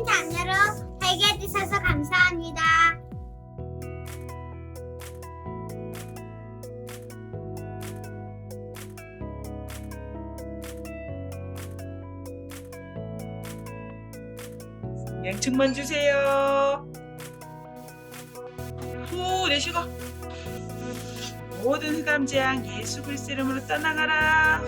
하나님 자녀로 살게 해주셔서 감사합니다. 양측만 주세요. 후 내쉬고. 모든 흑암 재앙 예수 그리스도 이름으로 떠나가라.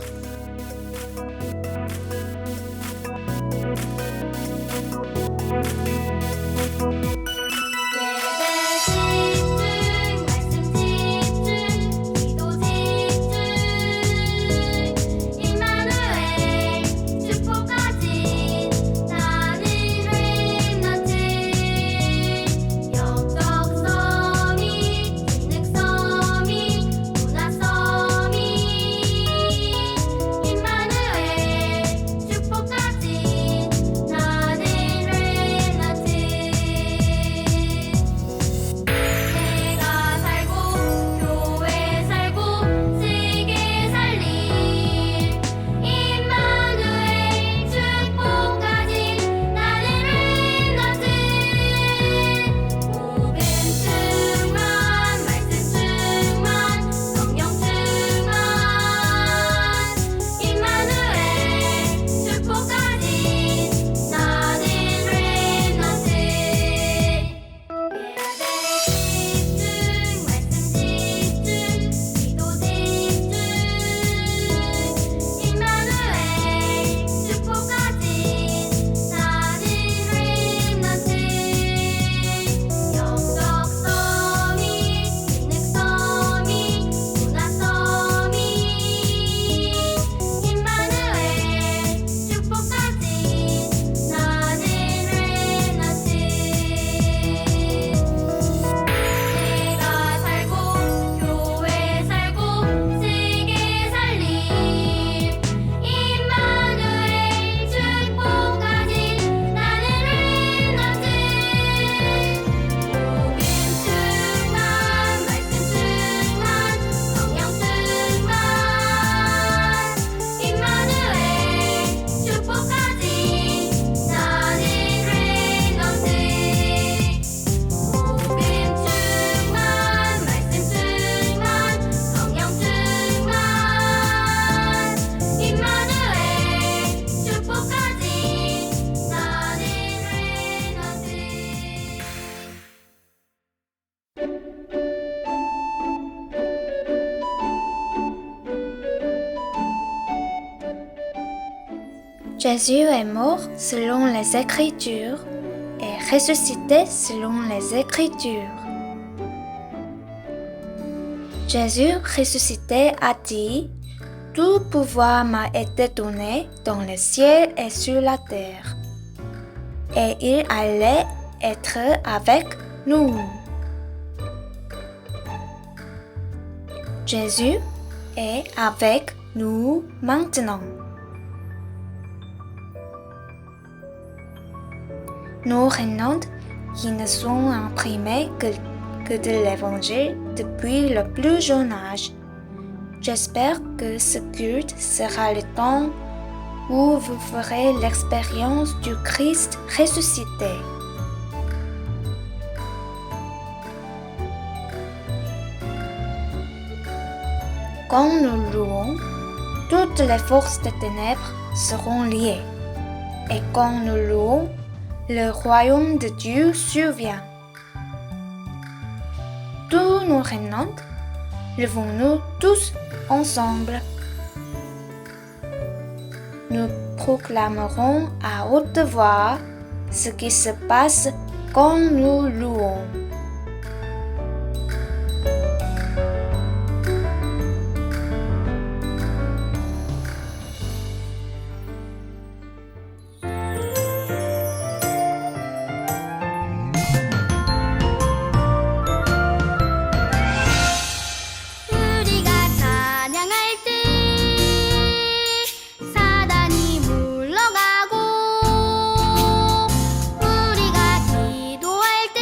Jésus est mort selon les Écritures et ressuscité selon les Écritures. Jésus ressuscité a dit, « Tout pouvoir m'a été donné dans le ciel et sur la terre. » Et il allait être avec nous. Jésus est avec nous maintenant. Nos renoms qui ne sont imprimés que de l'Évangile depuis le plus jeune âge. J'espère que ce culte sera le temps où vous ferez l'expérience du Christ ressuscité. Quand nous louons, toutes les forces des ténèbres seront liées. Et quand nous louons, le royaume de Dieu survient. Tous nos renoms, levons-nous tous ensemble. Nous proclamerons à haute voix ce qui se passe quand nous louons. 우리가 기도할 때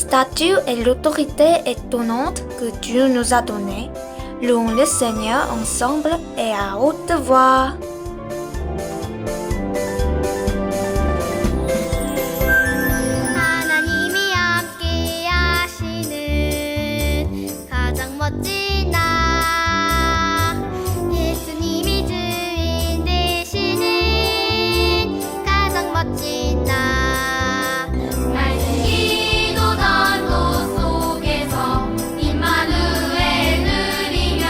statut et l'autorité étonnante que Dieu nous a donnée, louons le Seigneur ensemble et à haute voix. 하나님이 함께 하시는 가장 멋진 나 예수님이 주인 되시는 가장 멋진 나 맑은 기도 전도 속에서 임마누엘 누리며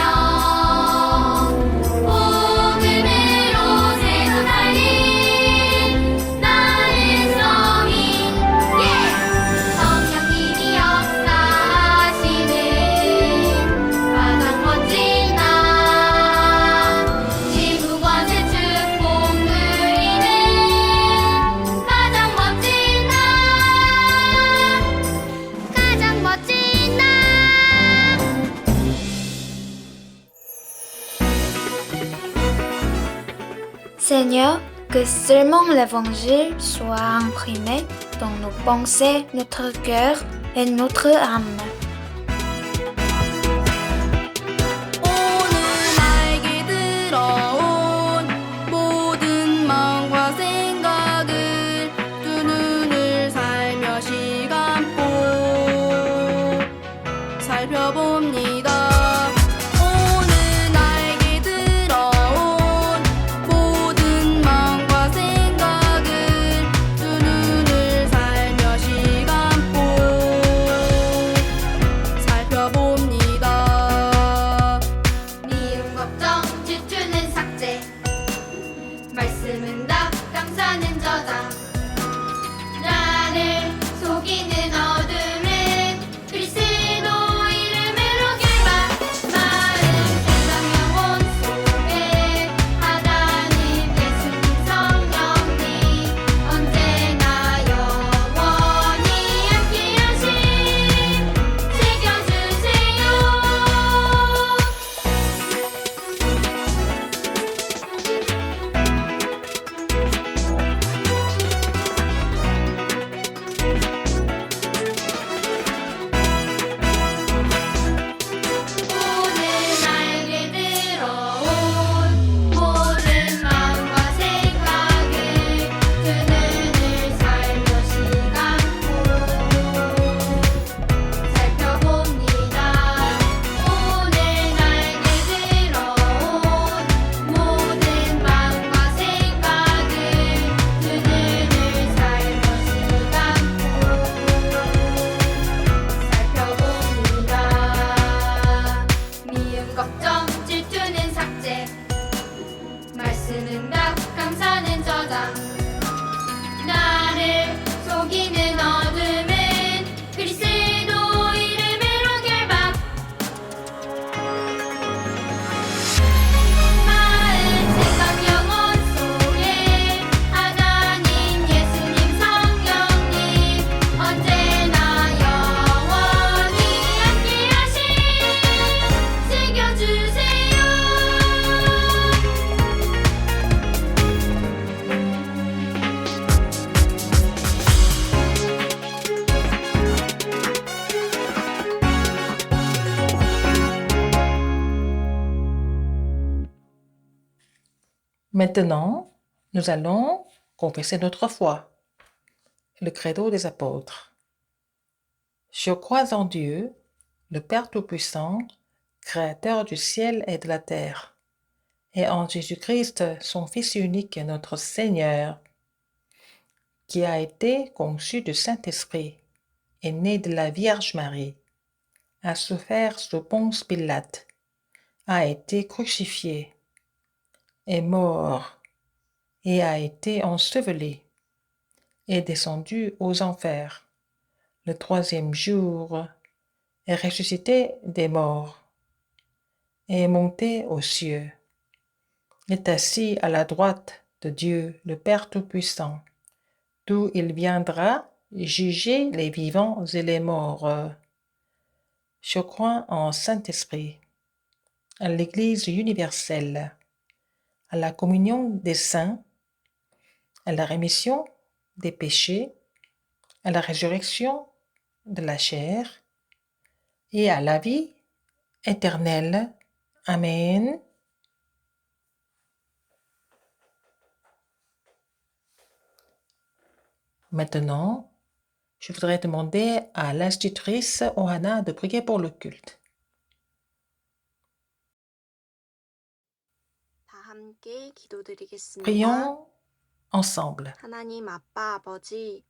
복음으로 세상 살린 나의 성인 성령님이 역사하시는 가장 멋진 나 지구권의 축복 누리는 가장 멋진 나 가장 멋진 나 Seigneur, que seulement l'Évangile soit imprimé dans nos pensées, notre cœur et notre âme. 오늘 나에게 들어온 모든 마음과 생각을 두 눈을 살며시 감고 살펴봅니다. 오늘 나에게 들어온 모든 마음과 생각을 두 눈을 살며시 감고 살펴봅니다. 미움 걱정 질투는 삭제 말씀은 답 감사는 저장 나를 속이는 어둠은 그리스도 이름으로 결박 마음 생각 영혼 속에 하나님 예수님 성령님 언제나 영원히 함께하심 새겨주세요 오늘 나에게 들어온 모든 마음과 생각을 두 눈을 살며시 감고 살펴봅니다. 오늘 나에게 들어온 모든 마음과 생각을 두 눈을 살며시 감고 살펴봅니다. 미움 걱정 질투는 삭제 말씀은 답 감사는 저장 나를 속이는 어둠은 그리스도 이름으로 결박 마음 생각 영혼 속에 하나님 예수님 성령님 언제나 영원히 함께하심 새겨주세요. Maintenant, nous allons confesser notre foi. Le credo des apôtres. Je crois en Dieu, le Père Tout-Puissant, Créateur du ciel et de la terre, et en Jésus-Christ, son Fils unique, notre Seigneur, qui a été conçu du Saint-Esprit, est né de la Vierge Marie, a souffert sous Ponce Pilate, a été crucifié, est mort et a été enseveli, est descendu aux enfers. Le troisième jour est ressuscité des morts, est monté aux cieux, est assis à la droite de Dieu, le Père Tout-Puissant, d'où il viendra juger les vivants et les morts. Je crois en Saint-Esprit, à l'Église universelle, à la communion des saints, à la rémission des péchés, à la résurrection de la chair et à la vie éternelle. Amen. Maintenant, je voudrais demander à l'institutrice Ohana de prier pour le culte. 다 함께 기도드리겠습니다. Prions ensemble. 하나님 아빠 아버지,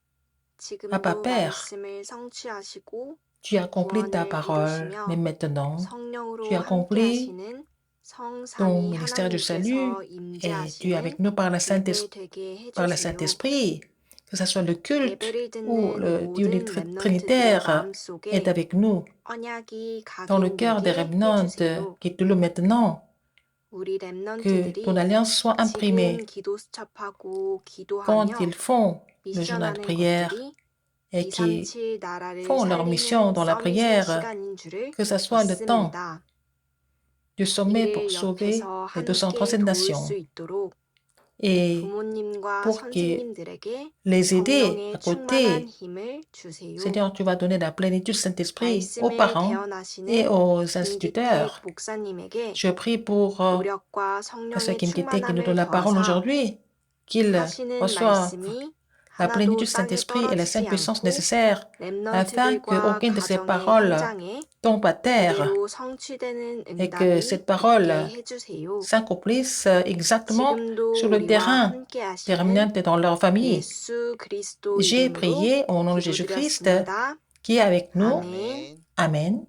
Papa, 지금도 Père, 말씀을 성취하시고 Tu accomplis ta 구원을 parole, 이루시며 mais maintenant, tu 성령으로 accomplis 함께하시는 ton 성삼위 ministère du salut 하나님께서 et tu es avec 임재하시는 nous par le 예배 되게 par le 해주세요. Saint-Esprit, que ce soit le culte 예배를 ou 듣는 le Dieu 모든 렘넌트들의 trinitaire est 마음속에 avec nous, 언약이 dans le cœur des 각인되게 remnants 해주세요. qui te le maintenant, 우리 que 렘넌트들이 ton alliance soit imprimée 지금 기도 수첩하고 quand 기도하며 ils font le journal de 미션하는 prière 것들이 et qui 237 나라를 font leur mission 살리는 dans la 서밋의 prière, 시간인 줄을 que ce soit le temps 믿습니다. du sommet pour 이를 sauver 옆에서 les 함께 237 도울 nations 수 있도록 et 부모님과 pour que 선생님들에게 les aider 성령의 à 충만한 côté. 힘을 주세요. Seigneur, tu vas donner la plénitude du Saint-Esprit aux 말씀을 parents et 대언하시는 aux 김기택 instituteurs. 목사님에게 Je prie pour 노력과 ceux 성령의 qui nous 충만함을 donnent la parole 더하사 aujourd'hui, qu'ils 하시는 reçoivent 말씀이 la 하나도 plénitude du 땅에 Saint-Esprit et la 떨어지지 sainte puissance 않고 nécessaire afin 렘넌트들과 qu'aucune de ces 가정의 paroles 현장에 tombe à terre 그대로 성취되는 et que 응답이 cette 있게 parole 해주세요. s'accomplisse exactement 지금도 sur le 우리와 terrain 함께 des remnants 하시는 et dans leur famille. 예수 그리스도 J'ai 이름으로 prié au nom de Jésus-Christ 기도드렸습니다. qui est avec nous. 아멘. Amen.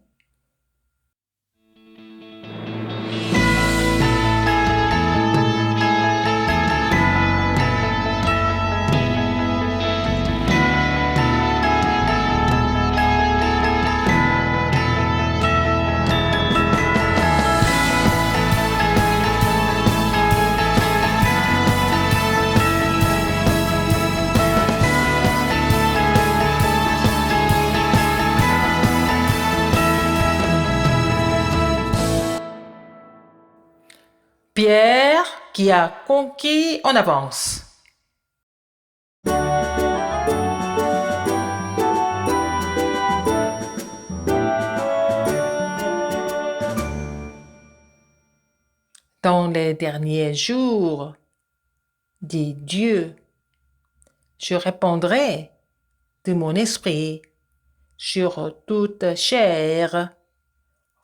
Pierre qui a conquis en avance. Dans les derniers jours, dit Dieu, je répandrai de mon esprit sur toute chair.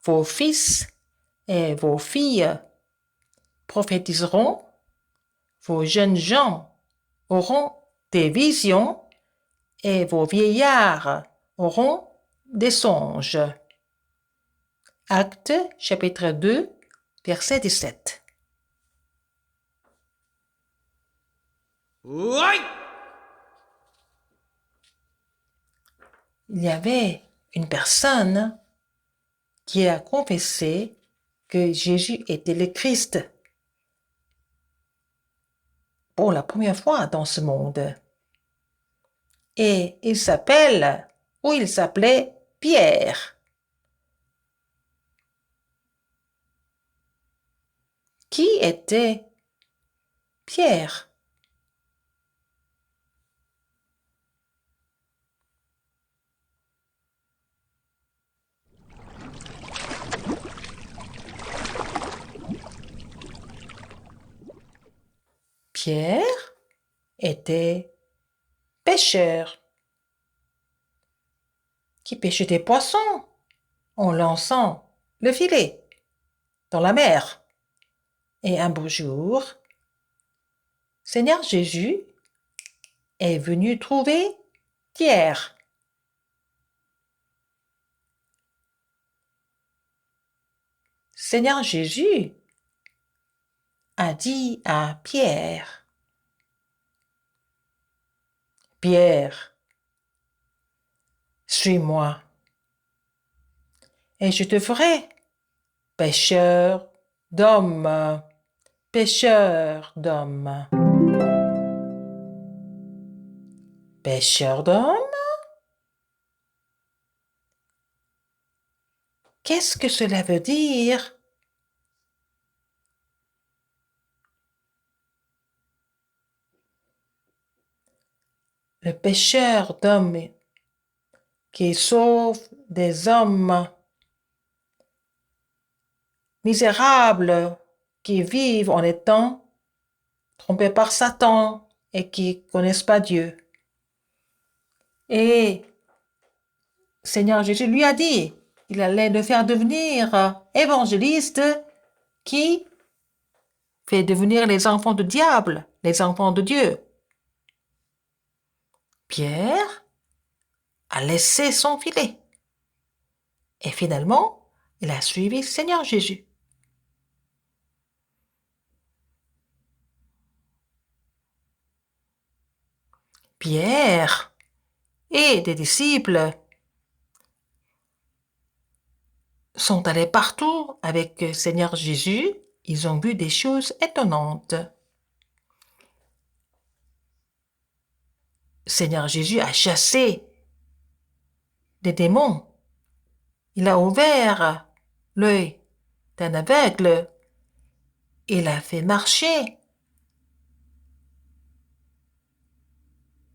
Vos fils et vos filles prophétiseront, vos jeunes gens auront des visions et vos vieillards auront des songes. Actes chapitre 2, verset 17. Il y avait une personne qui a confessé que Jésus était le Christ pour la première fois dans ce monde. Et il s'appelait Pierre. Qui était Pierre? Pierre était pêcheur qui pêchait des poissons en lançant le filet dans la mer. Et un beau jour, Seigneur Jésus est venu trouver Pierre. Seigneur Jésus a dit à Pierre, Pierre, suis-moi, et je te ferai pêcheur d'hommes, pêcheur d'hommes. Pêcheur d'hommes? Qu'est-ce que cela veut dire? Le pêcheur d'hommes qui sauve des hommes misérables qui vivent en étant trompés par Satan et qui ne connaissent pas Dieu. Et Seigneur Jésus lui a dit, il allait le faire devenir évangéliste qui fait devenir les enfants du diable, les enfants de Dieu. Pierre a laissé son filet. Et finalement, il a suivi Seigneur Jésus. Pierre et des disciples sont allés partout avec Seigneur Jésus. Ils ont vu des choses étonnantes. Seigneur Jésus a chassé des démons. Il a ouvert l'œil d'un aveugle. Il a fait marcher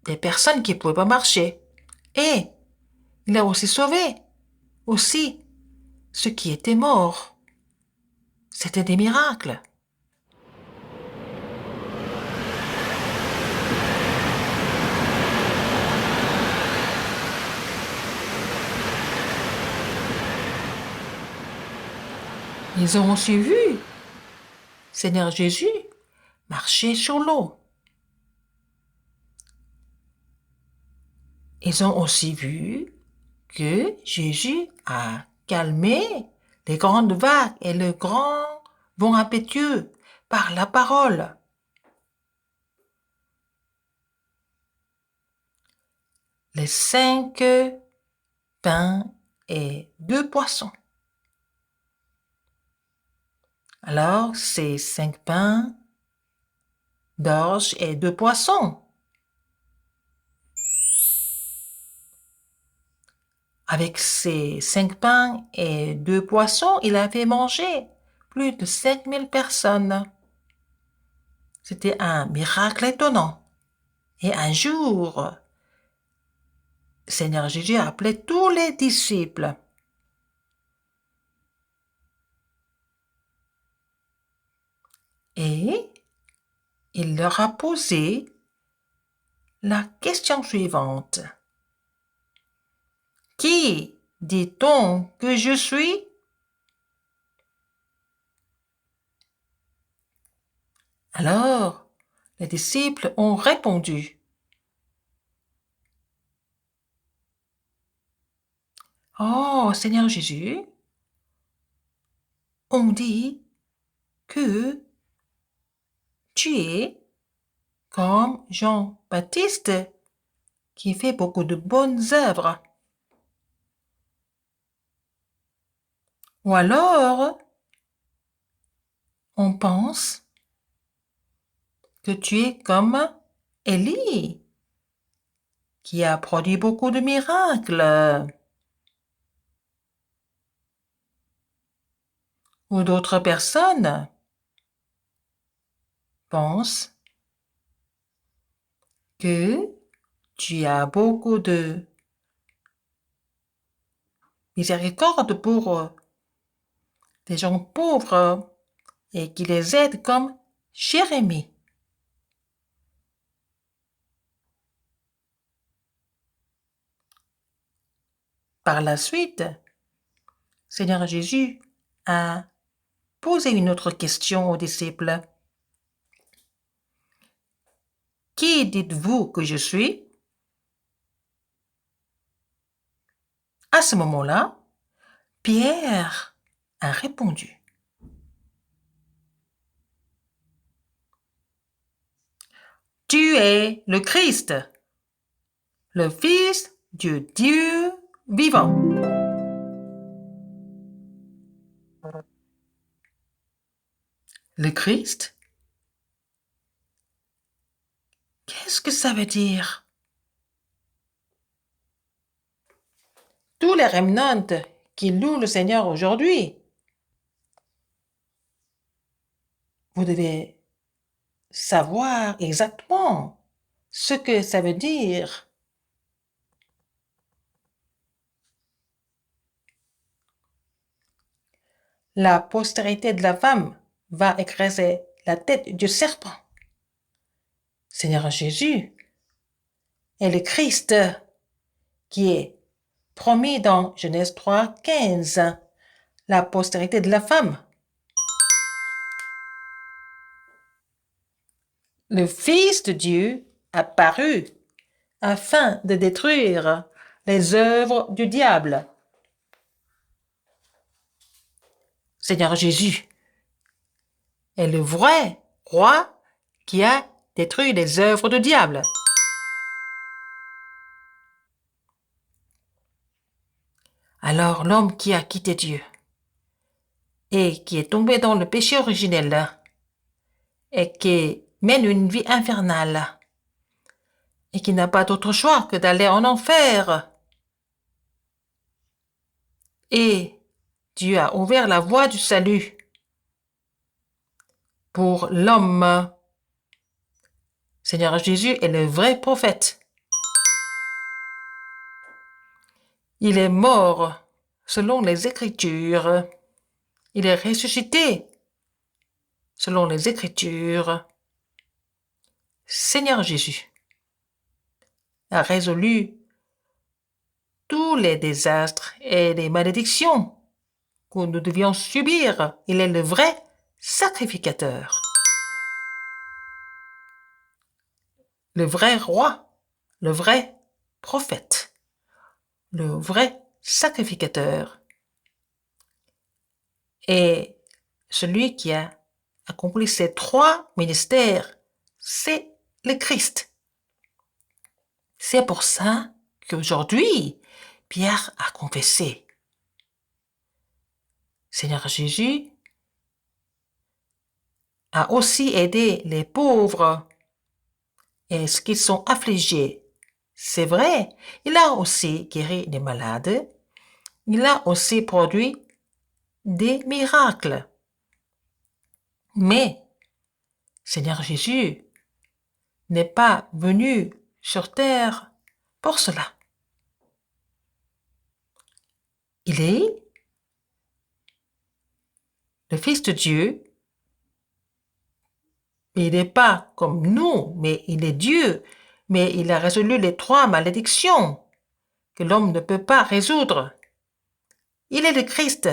des personnes qui ne pouvaient pas marcher. Et il a aussi sauvé aussi ceux qui étaient morts. C'était des miracles. Ils ont aussi vu Seigneur Jésus marcher sur l'eau. Ils ont aussi vu que Jésus a calmé les grandes vagues et le grand vent impétueux par la parole. Les 5 pains et 2 poissons. Alors, c'est 5 pains d'orge et 2 poissons. Avec ces 5 pains et 2 poissons, il a fait manger plus de 5000 personnes. C'était un miracle étonnant. Et un jour, Seigneur Jésus a appelé tous les disciples. Et il leur a posé la question suivante. Qui dit-on que je suis? Alors, les disciples ont répondu. Oh, Seigneur Jésus, on dit que tu es comme Jean-Baptiste qui fait beaucoup de bonnes œuvres. Ou alors, on pense que tu es comme Élie, qui a produit beaucoup de miracles. Ou d'autres personnes pensent que tu as beaucoup de miséricorde pour des gens pauvres et qui les aident comme Jérémie. Par la suite, Seigneur Jésus a posé une autre question aux disciples. Qui dites-vous que je suis? À ce moment-là, Pierre a répondu. Tu es le Christ, le Fils du Dieu vivant. Le Christ? Qu'est-ce que ça veut dire? Tous les remnants qui louent le Seigneur aujourd'hui, vous devez savoir exactement ce que ça veut dire. la postérité de la femme va écraser la tête du serpent. Seigneur Jésus est le Christ qui est promis dans Genèse 3, 15, la postérité de la femme. Le Fils de Dieu apparut afin de détruire les œuvres du diable. Seigneur Jésus est le vrai roi qui a détruit les œuvres du diable. Alors l'homme qui a quitté Dieu et qui est tombé dans le péché originel et qui mène une vie infernale et qui n'a pas d'autre choix que d'aller en enfer. Et Dieu a ouvert la voie du salut pour l'homme. Seigneur Jésus est le vrai prophète. Il est mort selon les Écritures. Il est ressuscité selon les Écritures. Seigneur Jésus a résolu tous les désastres et les malédictions que nous devions subir. Il est le vrai sacrificateur, le vrai roi, le vrai prophète, le vrai sacrificateur. Et celui qui a accompli ces trois ministères, c'est le Christ. C'est pour ça qu'aujourd'hui, Pierre a confessé. Seigneur Jésus a aussi aidé les pauvres et ceux qui sont affligés. C'est vrai, il a aussi guéri les malades. Il a aussi produit des miracles. Mais Seigneur Jésus n'est pas venu sur terre pour cela. Il est le Fils de Dieu. Il n'est pas comme nous, mais il est Dieu. Mais il a résolu les trois malédictions que l'homme ne peut pas résoudre. Il est le Christ,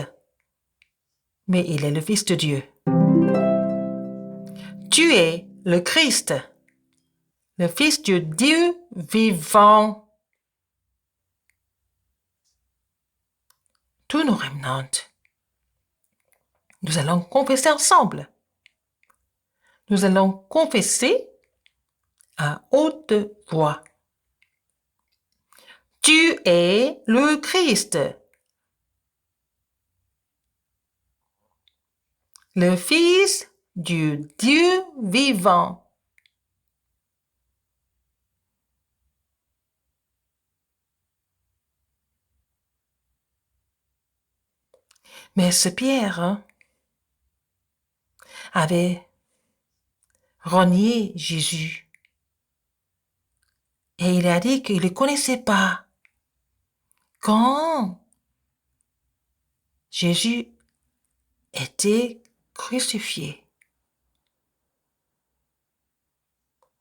mais il est le Fils de Dieu. Tu es le Christ, le Fils de Dieu vivant. Tous nos remnants, nous allons confesser ensemble. Nous allons confesser à haute voix. Tu es le Christ, le Fils du Dieu vivant. Mais ce Pierre avait renié Jésus. Et il a dit qu'il ne le connaissait pas. Quand Jésus était crucifié.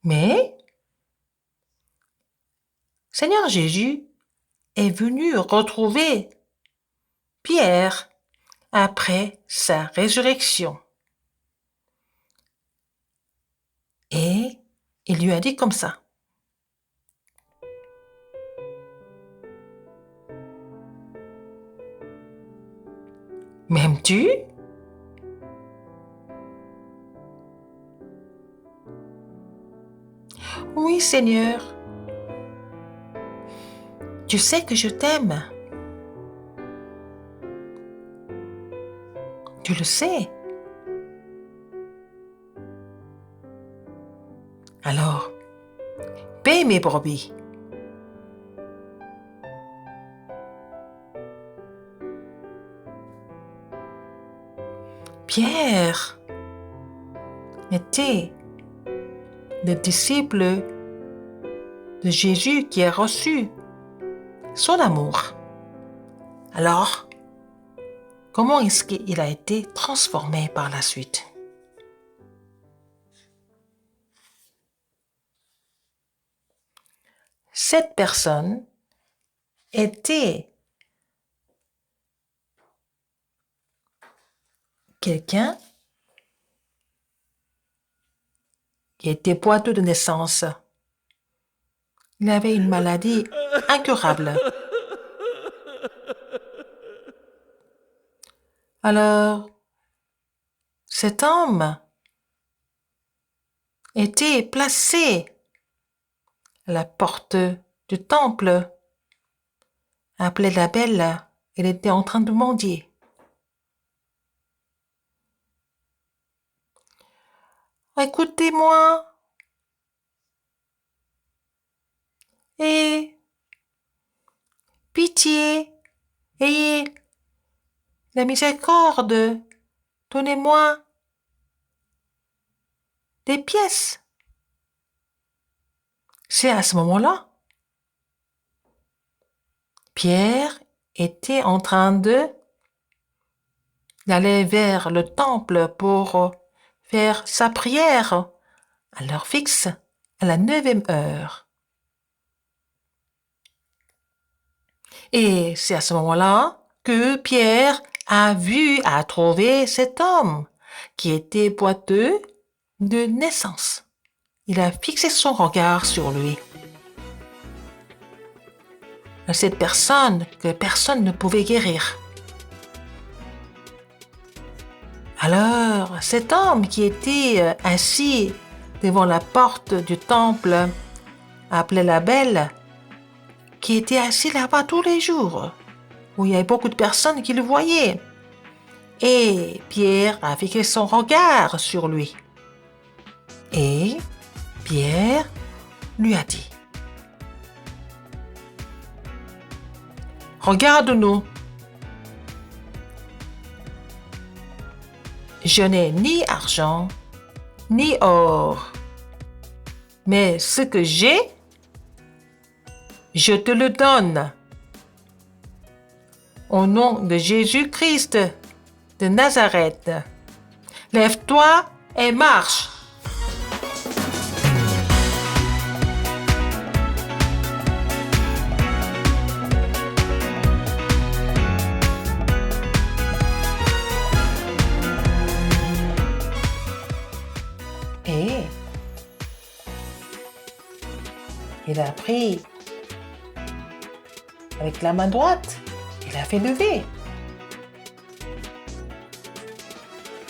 Mais Seigneur Jésus est venu retrouver Pierre après sa résurrection. Et il lui a dit comme ça. M'aimes-tu? Oui, Seigneur. Tu sais que je t'aime. Tu le sais. Alors, paie mes brebis. Pierre était le disciple de Jésus qui a reçu son amour. Alors, comment est-ce qu'il a été transformé par la suite? Cette personne était quelqu'un qui était boiteux de naissance. Il avait une maladie incurable. Alors, cet homme était placé à la porte du temple, appelé la belle. Il était en train de mendier. Écoutez-moi et pitié, ayez la miséricorde, donnez-moi des pièces. C'est à ce moment-là, Pierre était en train d'aller vers le temple pour faire sa prière à l'heure fixe, à la 9e heure. Et c'est à ce moment-là que Pierre a trouvé cet homme qui était boiteux de naissance. Il a fixé son regard sur lui. Cette personne que personne ne pouvait guérir. Alors, cet homme qui était assis devant la porte du temple, appelé la belle, qui était assis là-bas tous les jours, où il y avait beaucoup de personnes qui le voyaient. Et Pierre a fixé son regard sur lui. Et Pierre lui a dit: regarde-nous. Je n'ai ni argent, ni or, mais ce que j'ai, je te le donne. Au nom de Jésus-Christ de Nazareth, lève-toi et marche. Et il a pris avec la main droite, il a fait lever.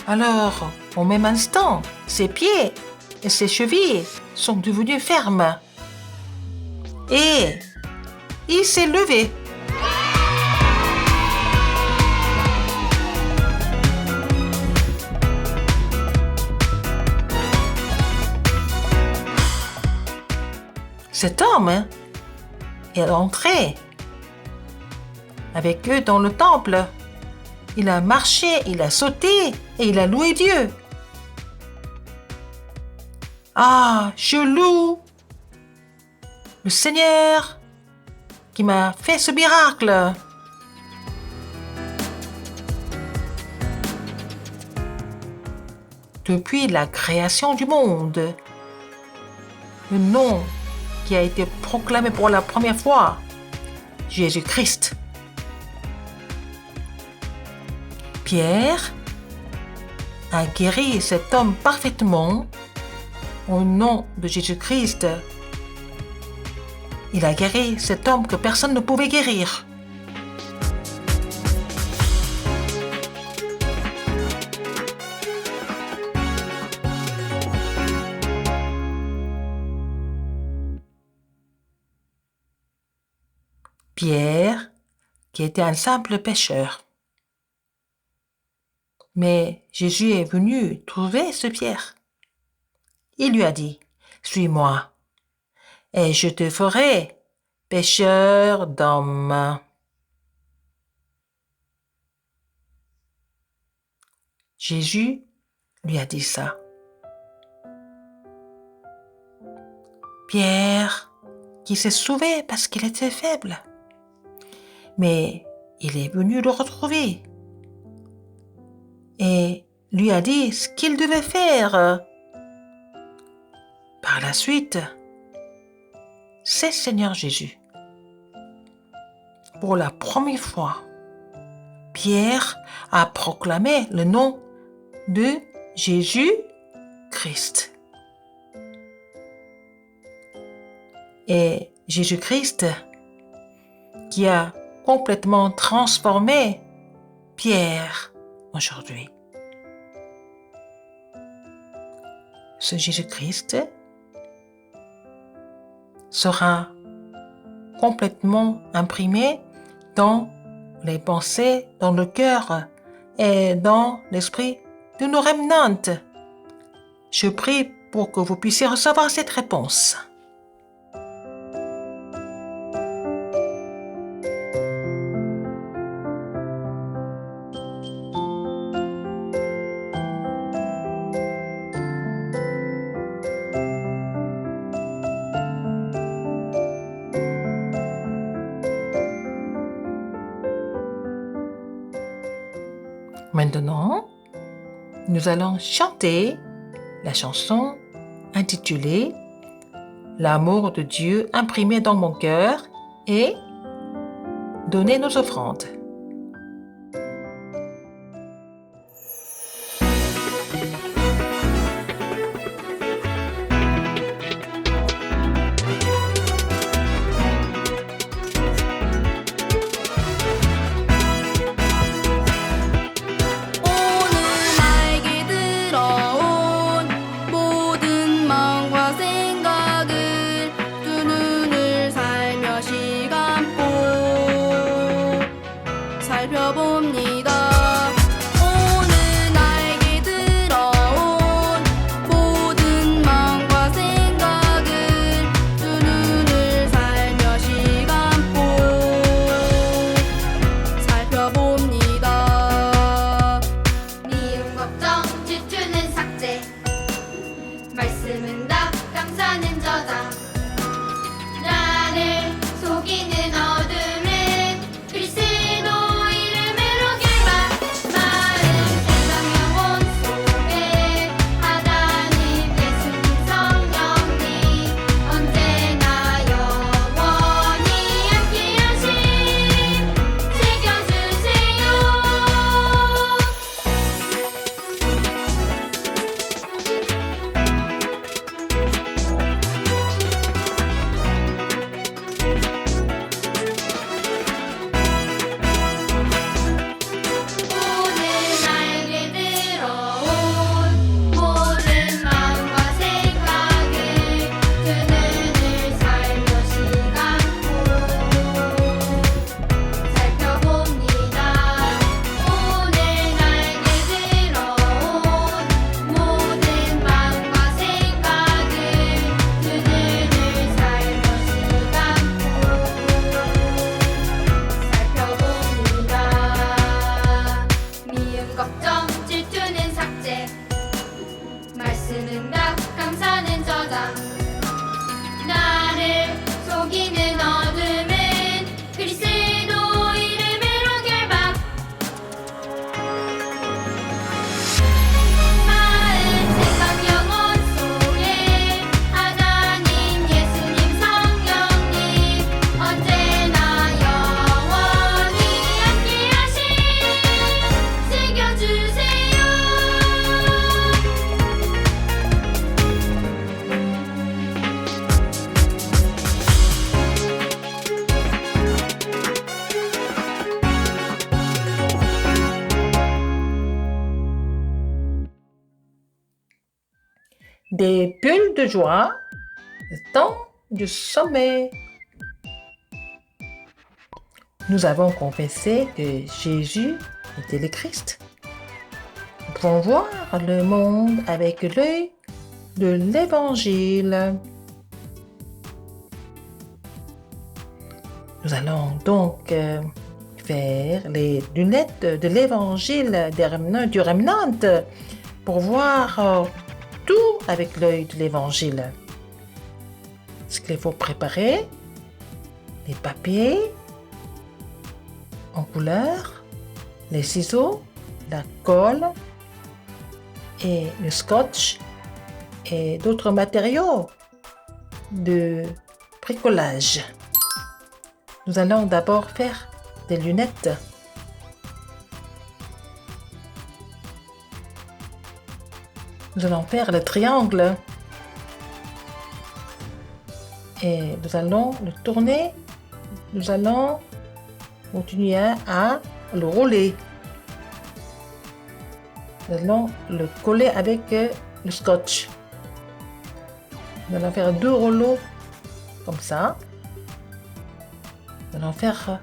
Alors, au même instant, ses pieds et ses chevilles sont devenus fermes. Et il s'est levé. Cet homme est entré avec eux dans le temple. Il a marché, il a sauté et il a loué Dieu. Ah, je loue le Seigneur qui m'a fait ce miracle. Depuis la création du monde, le nom qui a été proclamé pour la première fois, Jésus-Christ. Pierre a guéri cet homme parfaitement au nom de Jésus-Christ. Il a guéri cet homme que personne ne pouvait guérir. Pierre, qui était un simple pêcheur. Mais Jésus est venu trouver ce Pierre. Il lui a dit: suis-moi, et je te ferai pêcheur d'hommes. Jésus lui a dit ça. Pierre, qui s'est sauvé parce qu'il était faible, mais il est venu le retrouver et lui a dit ce qu'il devait faire. Par la suite, c'est Seigneur Jésus. Pour la première fois, Pierre a proclamé le nom de Jésus-Christ. Et Jésus-Christ qui a complètement transformé Pierre aujourd'hui. Ce Jésus-Christ sera complètement imprimé dans les pensées, dans le cœur et dans l'esprit de nos remnantes. Je prie pour que vous puissiez recevoir cette réponse. Maintenant, nous allons chanter la chanson intitulée « L'amour de Dieu imprimé dans mon cœur » et donner nos offrandes. 오늘 나에게 들어온 모든 마음과 생각을 두 눈을 살며시 감고 살펴봅니다. 오늘 나에게 들어온 모든 마음과 생각을 두 눈을 살며시 감고 살펴봅니다. 미움 걱정 질투는 삭제 말씀은 답 감사는 저장 나를 속이는 어둠은 그리스도 이름으로 결박 마음 생각 영혼 속에 하나님 예수님 성령님 언제나 영원히 함께하심 새겨주세요. 오늘 나에게 들어온 모든 마음과 생각을 두 눈을 살며시 감고 살펴봅니다. 오늘 나에게 들어온 모든 마음과 생각을 두 눈을 살며시 감고 살펴봅니다. 미움 걱정 질투는 삭제 말씀은 답 감사는 저장 나를 속이는 어둠은 그리스도 이름으로 결박 마음 생각 영혼 속에 하나님 예수님 성령님 언제나 영원히 함께하심 새겨주세요. Des bulles de joie dans du sommet. Nous avons confessé que Jésus était le Christ. Nous pouvons voir le monde avec l'œil de l'Évangile. Nous allons donc faire les lunettes de l'Évangile du remnant pour voir tout avec l'œil de l'Évangile. Ce qu'il faut préparer, les papiers en couleur, les ciseaux, la colle et le scotch et d'autres matériaux de bricolage. Nous allons d'abord faire des lunettes. Nous allons faire le triangle et nous allons le tourner. Nous allons continuer à le rouler. Nous allons le coller avec le scotch. Nous allons faire 2 rouleaux comme ça. Nous allons faire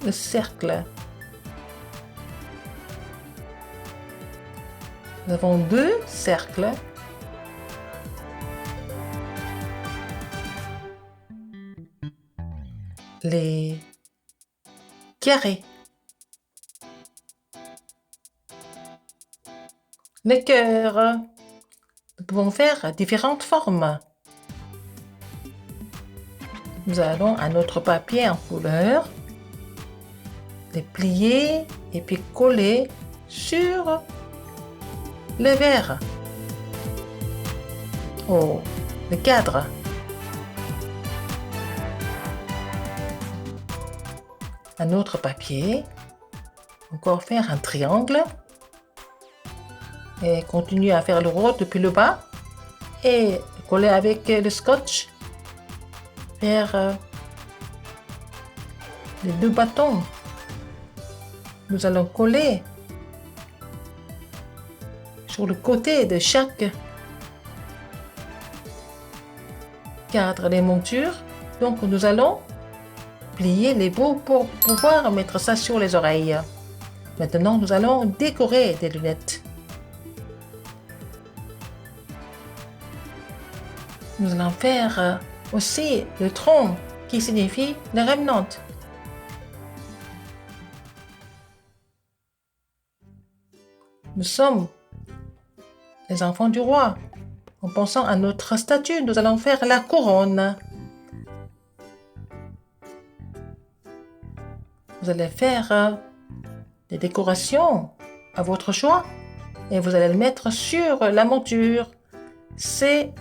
le cercle. Nous avons 2 cercles. Les carrés. Les cœurs. Nous pouvons faire différentes formes. Nous allons à notre papier en couleur les plier et puis coller sur le verre. Oh, le cadre. Un autre papier. Encore faire un triangle. Et continuer à faire le rond depuis le bas. Et coller avec le scotch. Faire les 2 bâtons. Nous allons coller sur le côté de chaque cadre des montures. Donc nous allons plier les bouts pour pouvoir mettre ça sur les oreilles. Maintenant nous allons décorer des lunettes. Nous allons faire aussi le tronc qui signifie le remnant. Nous sommes les enfants du roi. En pensant à notre statue, nous allons faire la couronne. Vous allez faire des décorations à votre choix et vous allez le mettre sur la monture. C'est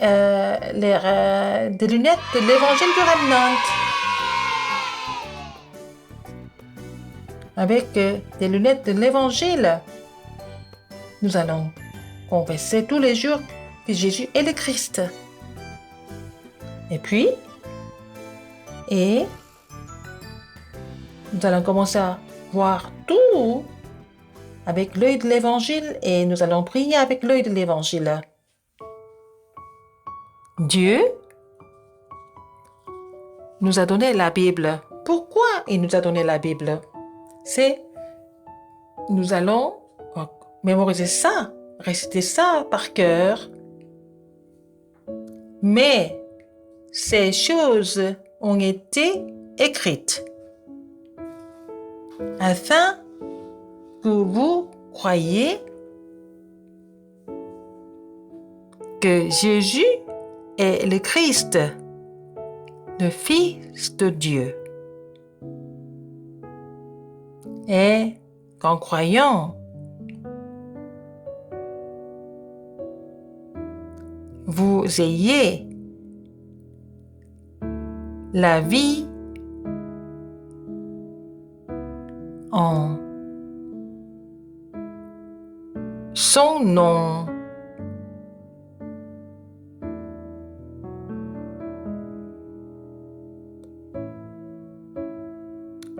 des lunettes de l'évangile du remnant. Avec des lunettes de l'évangile, nous allons confesser tous les jours que Jésus est le Christ. Et puis, nous allons commencer à voir tout avec l'œil de l'évangile et nous allons prier avec l'œil de l'évangile. Dieu nous a donné la Bible. Pourquoi il nous a donné la Bible? Nous allons mémoriser ça, réciter ça par cœur. Mais ces choses ont été écrites afin que vous croyiez que Jésus est le Christ, le Fils de Dieu. Et qu'en croyant, vous ayez la vie en son nom.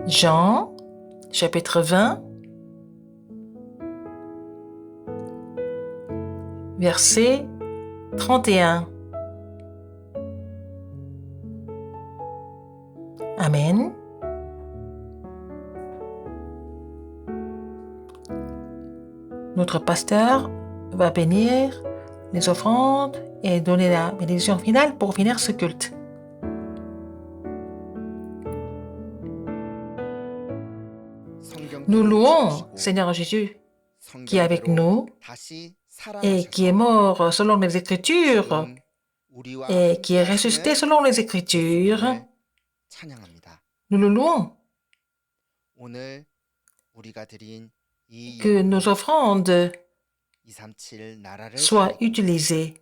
Jean, chapitre 20, verset 31. Amen. Notre pasteur va bénir les offrandes et donner la bénédiction finale pour finir ce culte. Nous louons Seigneur Jésus qui est avec nous et qui est mort selon les Écritures et qui est ressuscité selon les Écritures. Nous le louons. Que nos offrandes soit utilisé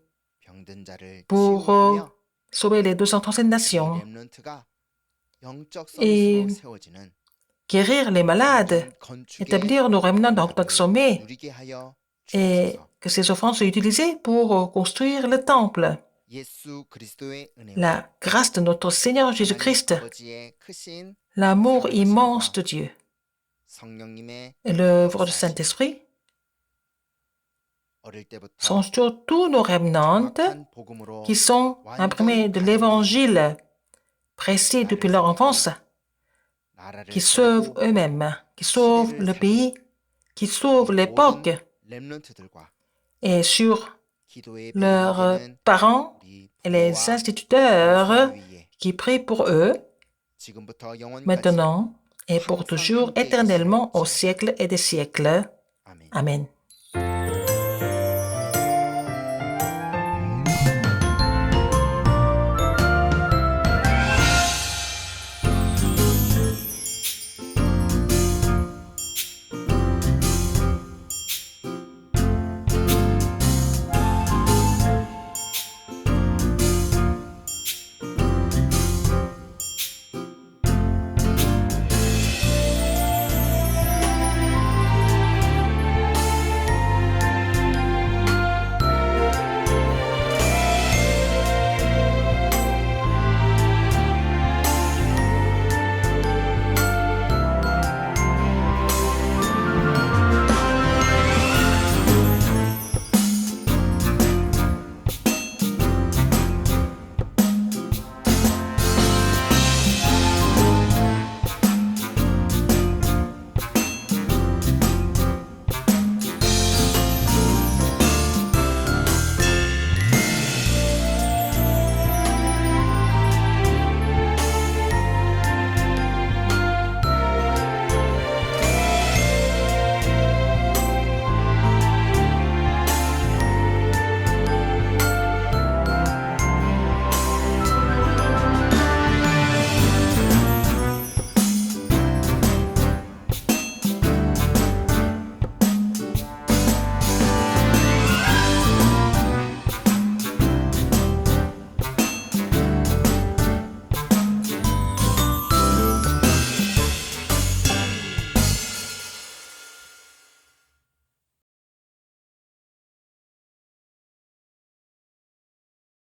pour sauver les 237 nations et guérir les malades, établir nos remnants dans le sommet et que ces offrandes soient utilisées pour construire le temple. La grâce de notre Seigneur Jésus-Christ, l'amour immense de Dieu et l'œuvre du Saint-Esprit sont sur tous nos remnants qui sont imprimés de l'Évangile précis depuis leur enfance, qui sauvent eux-mêmes, qui sauvent le pays, qui sauvent l'époque, et sur leurs parents et les instituteurs qui prient pour eux, maintenant et pour toujours, éternellement, au siècle et des siècles. Amen.